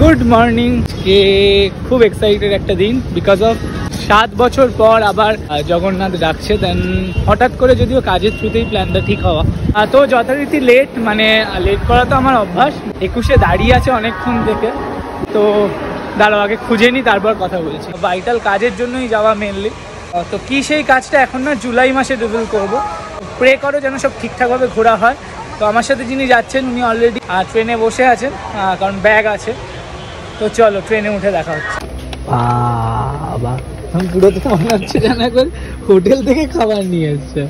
Good morning. খুব excited একটা দিন, বিকজ অফ 7 বছর পর আবার জগন্নাথ ডাকছে। দেন হঠাৎ করে যদিও কাজের থ্রুতেই প্ল্যানটা ঠিক হওয়া, তো যথারীতি লেট, মানে লেট করা তো আমার অভ্যাস। 21-এ দাঁড়িয়ে আছে অনেকক্ষণ থেকে, তো দাঁড়াও আগে খুঁজে নিই, তারপর কথা বলছি। ভাইটাল কাজের জন্যই যাওয়া মেনলি। তো কি সেই কাজটা এখন না জুলাই মাসে রিভিল করবো। প্রে করো যেন সব ঠিকঠাকভাবে ঘোরা হয়। তো আমার সাথে যিনি যাচ্ছেন উনি অলরেডি ট্রেনে বসে আছেন, কারণ ব্যাগ আছে। তো চলো ট্রেনে উঠে দেখা হচ্ছে। বাবা পুরো তো মনে হচ্ছে যেন একবার হোটেল থেকে খাবার নিয়ে এসছে।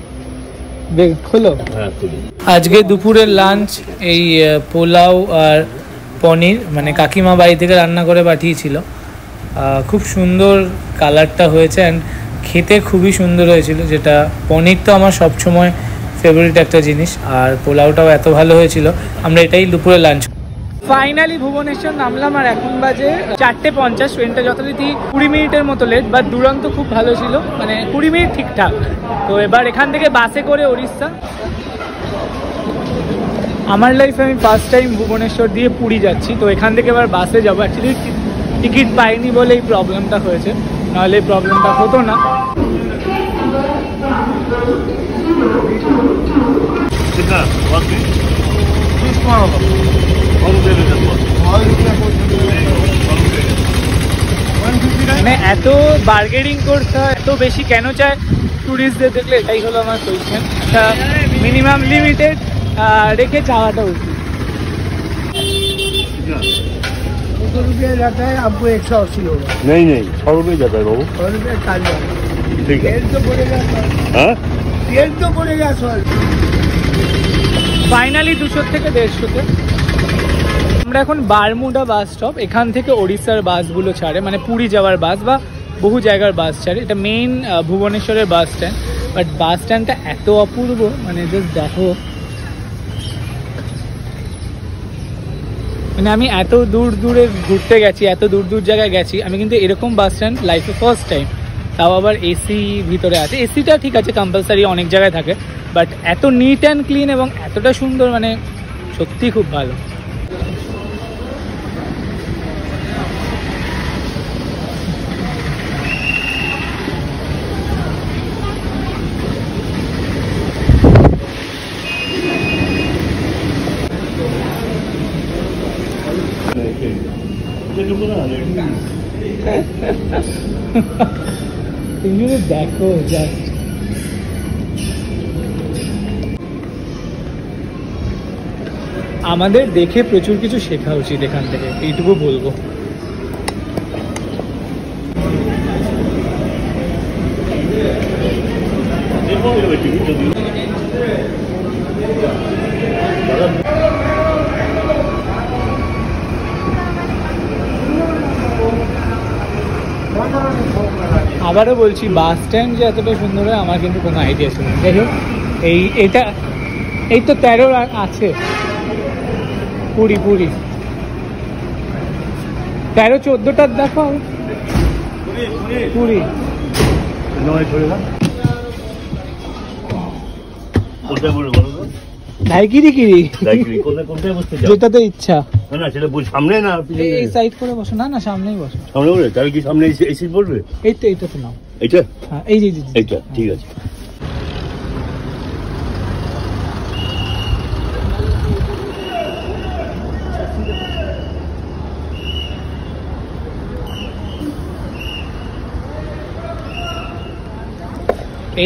খোলো। আজকে দুপুরের লাঞ্চ এই পোলাও আর পনির, মানে কাকিমা বাড়ি থেকে রান্না করে পাঠিয়েছিল। খুব সুন্দর কালারটা হয়েছে অ্যান্ড খেতে খুবই সুন্দর হয়েছিল। যেটা পনির তো আমার সবসময় ফেভারিট একটা জিনিস, আর পোলাওটাও এত ভালো হয়েছিল। আমরা এটাই দুপুরে লাঞ্চ। ফাইনালি ভুবনেশ্বর নামলাম, আর এখন বাজে 4:50। ট্রেনটা যথারীতি 20 মিনিটের মতো লেট, বাট দুরন্ত খুব ভালো ছিল, মানে 20 মিনিট ঠিকঠাক। তো এবার এখান থেকে বাসে করে ওড়িশা। আমার লাইফে আমি ফার্স্ট টাইম ভুবনেশ্বর দিয়ে পুরী যাচ্ছি, তো এখান থেকে এবার বাসে যাবো। অ্যাকচুয়ালি টিকিট পাইনি বলে এই প্রবলেমটা হয়েছে, নাহলে এই প্রবলেমটা হতো না। মানে এত বার্গেনিং করতে হয়, এত বেশি কেন চায় টুরিস্টদের দেখলে, এটাই হলো আমার কোয়েশ্চেন। একটা মিনিমাম লিমিটেড রেখে চাওয়াটা উচিত। 100 रुपया जाता है, आपको 180 होगा। नहीं 100 रुपये जाता है बाबू। 100 रुपया ताजा। ठीक है, तेल तो पड़ेगा। हाँ तेल तो पड़ेगा 100। ফাইনালি 200 থেকে 150-তে আমরা এখন বারমুডা বাস স্টপ। এখান থেকে ওড়িশার বাসগুলো ছাড়ে, মানে পুরী যাওয়ার বাস বা বহু জায়গার বাস ছাড়ে। এটা মেইন ভুবনেশ্বরের বাস স্ট্যান্ড, বাট বাস স্ট্যান্ডটা এত অপূর্ব, মানে জাস্ট দেখো। মানে আমি এত দূরে ঘুরতে গেছি, এত দূর জায়গায় গেছি, আমি কিন্তু এরকম বাস স্ট্যান্ড লাইফে ফার্স্ট টাইম। তাও আবার এসি ভিতরে আছে। এসিটা ঠিক আছে, কম্পালসারি অনেক জায়গায় থাকে, বাট এত নিট অ্যান্ড ক্লিন এবং এতটা সুন্দর, মানে সত্যি খুব ভালো। তুমি দেখো জাস্ট, আমাদের দেখে প্রচুর কিছু শেখা উচিত এখান থেকে, এইটুকু বলবো। আবারও বলছি, বাস স্ট্যান্ড যে এতটা সুন্দর হয় আমার কিন্তু কোনো আইডিয়া ছিল না। যাই হোক, এই তো 13 আছে। পুরী 13-14টার দেখো। পুরী যেটাতে ইচ্ছা। সামনে না, এই সাইড করে বসো। না সামনেই বসো। সামনে বলে তাহলে কি সামনে এই সিট পড়বে? এইটাতে নাও। এইটা? হ্যাঁ, এই যে এইটা ঠিক আছে।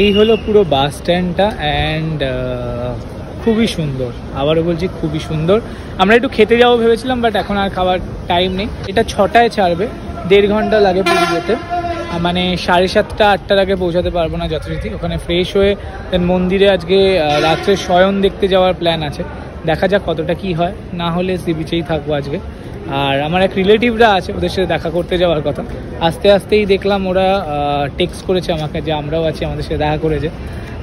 এই হলো পুরো বাস স্ট্যান্ডটা, অ্যান্ড খুবই সুন্দর। আবারও বলছি খুবই সুন্দর। আমরা একটু খেতে যাবো ভেবেছিলাম, বাট এখন আর খাওয়ার টাইম নেই। এটা 6টায় ছাড়বে, 1.5 ঘন্টা লাগে পুরী যেতে। মানে 7:30-8টার আগে পৌঁছাতে পারবো না যথারীতি। ওখানে ফ্রেশ হয়ে দেন মন্দিরে আজকে রাত্রে শয়ন দেখতে যাওয়ার প্ল্যান আছে। দেখা যাক কতটা কি হয়, না হলে সি বিচেই থাকবো আজকে। আর আমার এক রিলেটিভরা আছে, ওদের সাথে দেখা করতে যাওয়ার কথা। আস্তেই দেখলাম ওরা টেক্সট করেছে আমাকে যে আমরাও আছি, আমাদের সাথে দেখা করেছে।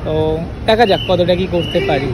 তো দেখা যাক কতটা কি করতে পারি।